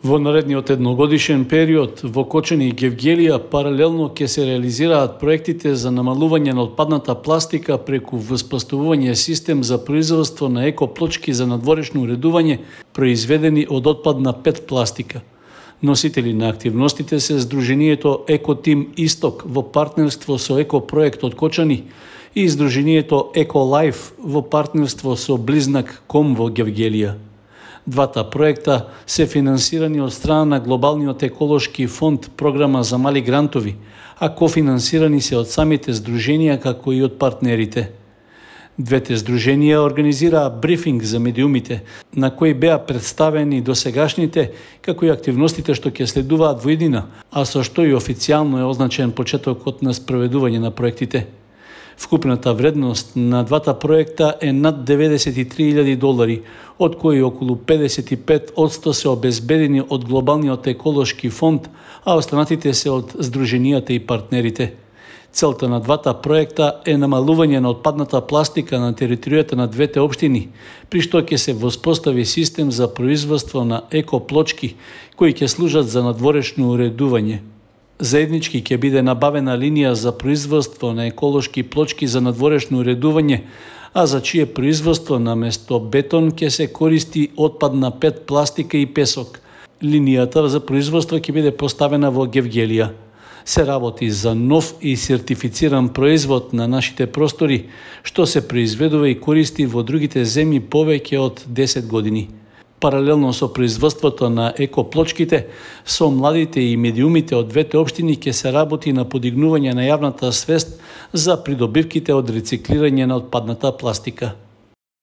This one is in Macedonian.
Во наредниот едногодишен период во Кочани и Гевгелија паралелно ќе се реализираат проектите за намалување на отпадната пластика преку воспоставување систем за производство на екоплочки за надворешно уредување произведени од отпадна ПЕТ пластика. Носители на активностите се Сдруженијето Екотим Исток во партнерство со Екопроект од Кочани и Сдруженијето Еколайф во партнерство со Близнак Ком во Гевгелија. Двата проекта се финансирани од страна на Глобалниот еколошки фонд програма за мали грантови, а кофинансирани се од самите здруженија како и од партнерите. Двете здруженија организираа брифинг за медиумите, на кој беа представени досегашните, како и активностите што ќе следуваат во иднина, а со што и официјално е означен почетокот на спроведување на проектите. Вкупната вредност на двата проекта е над $93,000, од кои околу 55% се обезбедени од Глобалниот еколошки фонд, а останатите се од здруженијата и партнерите. Целта на двата проекта е намалување на отпадната пластика на територијата на двете општини, при што ќе се воспостави систем за производство на екоплочки, кои ќе служат за надворешно уредување. Заеднички ќе биде набавена линија за производство на еколошки плочки за надворешно уредување, а за чие производство наместо бетон ќе се користи отпадна ПЕТ пластика и песок. Линијата за производство ќе биде поставена во Гевгелија. Се работи за нов и сертифициран производ на нашите простори, што се произведува и користи во другите земји повеќе од 10 години. Паралелно со производството на екоплочките, со младите и медиумите од двете општини ќе се работи на подигнување на јавната свест за придобивките од рециклирање на отпадната пластика.